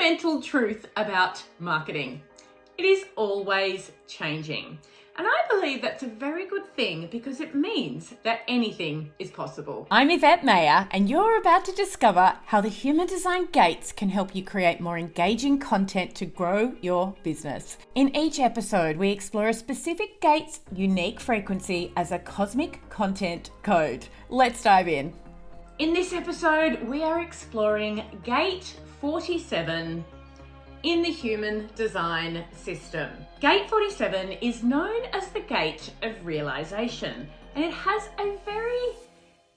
fundamental truth about marketing. It is always changing. And I believe that's a very good thing because it means that anything is possible. I'm Yvette Mayer, and you're about to discover how the human design gates can help you create more engaging content to grow your business. In each episode, we explore a specific gate's unique frequency as a cosmic content code. Let's dive in. In this episode, we are exploring Gate 47 in the human design system. Gate 47 is known as the Gate of Realisation, and it has a very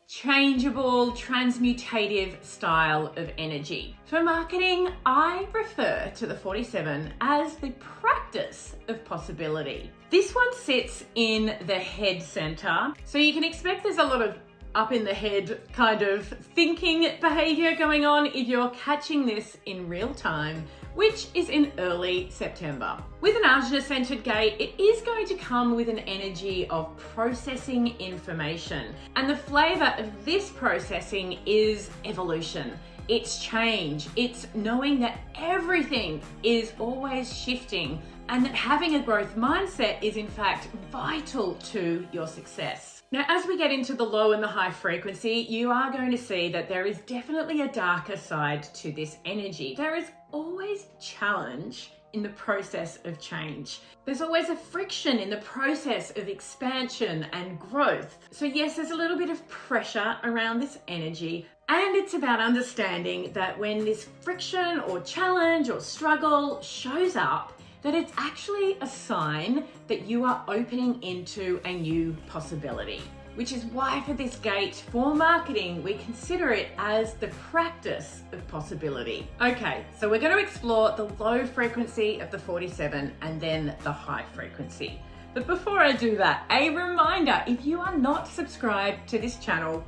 changeable, transmutative style of energy. For marketing, I refer to the 47 as the practice of possibility. This one sits in the head center, so you can expect there's a lot of up in the head kind of thinking behavior going on if you're catching this in real time, which is in early September. With an Ajna-centered gate, it is going to come with an energy of processing information. And the flavor of this processing is evolution. It's change. It's knowing that everything is always shifting and that having a growth mindset is in fact vital to your success. Now, as we get into the low and the high frequency, you are going to see that there is definitely a darker side to this energy. There is always challenge in the process of change. There's always a friction in the process of expansion and growth. So yes, there's a little bit of pressure around this energy, and it's about understanding that when this friction or challenge or struggle shows up, that it's actually a sign that you are opening into a new possibility. Which is why for this gate, for marketing, we consider it as the practice of possibility. Okay, so we're going to explore the low frequency of the 47 and then the high frequency. But before I do that, a reminder, if you are not subscribed to this channel,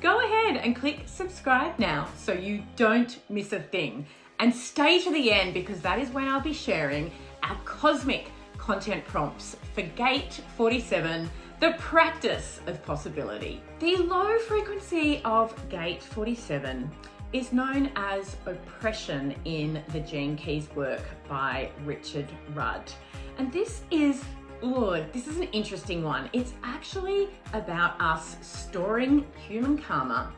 go ahead and click subscribe now so you don't miss a thing. And stay to the end because that is when I'll be sharing our cosmic content prompts for Gate 47, the practice of possibility. The low frequency of Gate 47 is known as oppression in the Gene Keys work by Richard Rudd. And this is an interesting one. It's actually about us storing human karma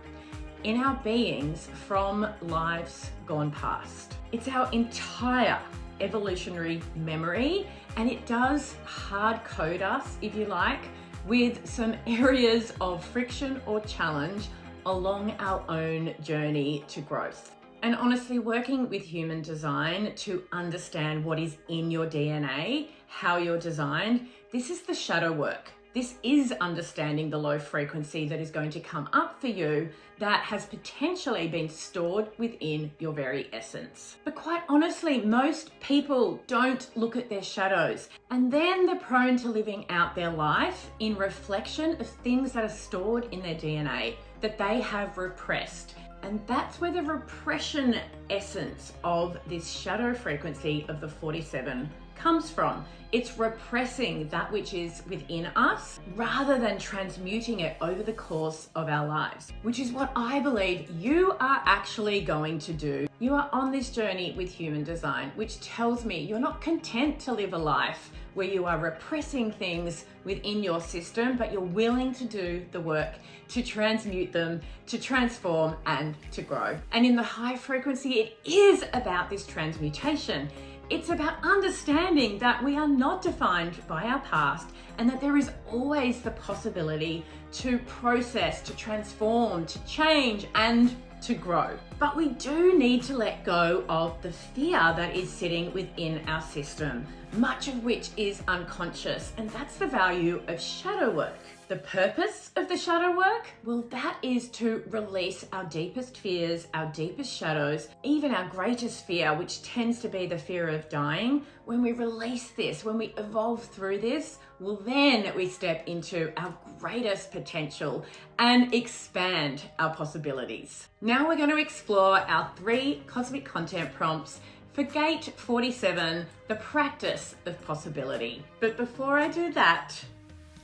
in our beings from lives gone past. It's our entire evolutionary memory, and it does hard code us, if you like, with some areas of friction or challenge along our own journey to growth. And honestly, working with human design to understand what is in your DNA, how you're designed, this is the shadow work. This is understanding the low frequency that is going to come up for you that has potentially been stored within your very essence. But quite honestly, most people don't look at their shadows, and then they're prone to living out their life in reflection of things that are stored in their DNA that they have repressed. And that's where the repression essence of this shadow frequency of the 47 comes from. It's repressing that which is within us rather than transmuting it over the course of our lives, which is what I believe you are actually going to do. You are on this journey with human design, which tells me you're not content to live a life where you are repressing things within your system, but you're willing to do the work to transmute them, to transform, and to grow. And in the high frequency, it is about this transmutation. It's about understanding that we are not defined by our past and that there is always the possibility to process, to transform, to change, and to grow. But we do need to let go of the fear that is sitting within our system, much of which is unconscious, and that's the value of shadow work. The purpose of the shadow work? Well, that is to release our deepest fears, our deepest shadows, even our greatest fear, which tends to be the fear of dying. When we release this, when we evolve through this, well, then we step into our greatest potential and expand our possibilities. Now we're going to explore our 3 cosmic content prompts for Gate 47, the practice of possibility. But before I do that,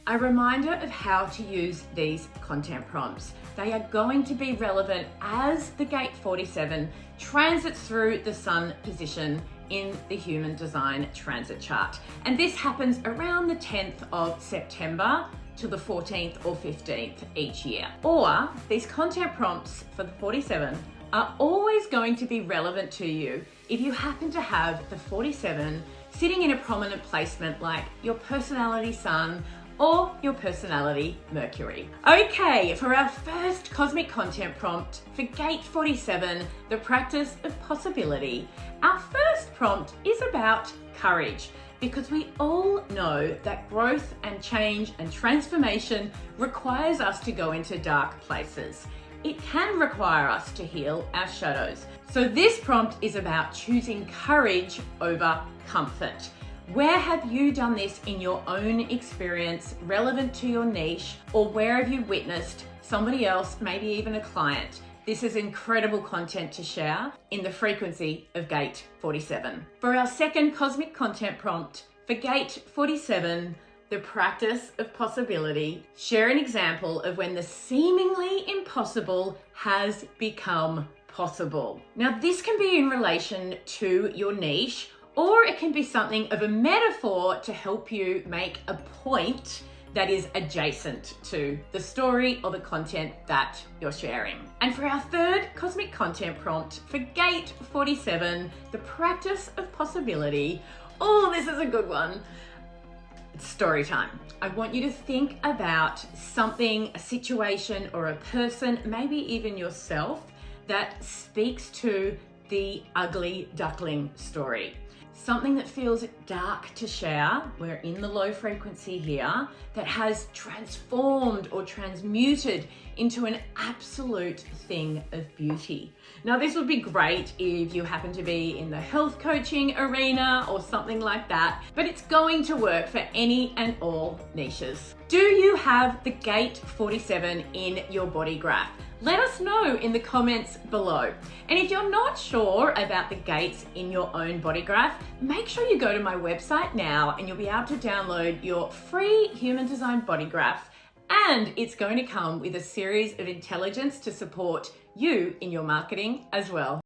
A reminder of how to use these content prompts. They are going to be relevant as the Gate 47 transits through the Sun position in the Human Design Transit Chart. And this happens around the 10th of September to the 14th or 15th each year. Or these content prompts for the 47 are always going to be relevant to you if you happen to have the 47 sitting in a prominent placement like your personality Sun or your personality Mercury. Okay, for our first cosmic content prompt for Gate 47, the practice of possibility, our first prompt is about courage, because we all know that growth and change and transformation requires us to go into dark places. It can require us to heal our shadows. So this prompt is about choosing courage over comfort. Where have you done this in your own experience relevant to your niche, or where have you witnessed somebody else, maybe even a client? This is incredible content to share in the frequency of Gate 47. For our second cosmic content prompt for Gate 47, the practice of possibility, share an example of when the seemingly impossible has become possible. Now, this can be in relation to your niche, or it can be something of a metaphor to help you make a point that is adjacent to the story or the content that you're sharing. And for our third cosmic content prompt for Gate 47, the practice of possibility, oh, this is a good one. It's story time. I want you to think about something, a situation or a person, maybe even yourself, that speaks to the ugly duckling story. Something that feels dark to share, we're in the low frequency here, that has transformed or transmuted into an absolute thing of beauty. Now, this would be great if you happen to be in the health coaching arena or something like that, but it's going to work for any and all niches. Do you have the Gate 47 in your body graph? Let us know in the comments below. And if you're not sure about the gates in your own body graph, make sure you go to my website now and you'll be able to download your free human design body graph. And it's going to come with a series of intelligence to support you in your marketing as well.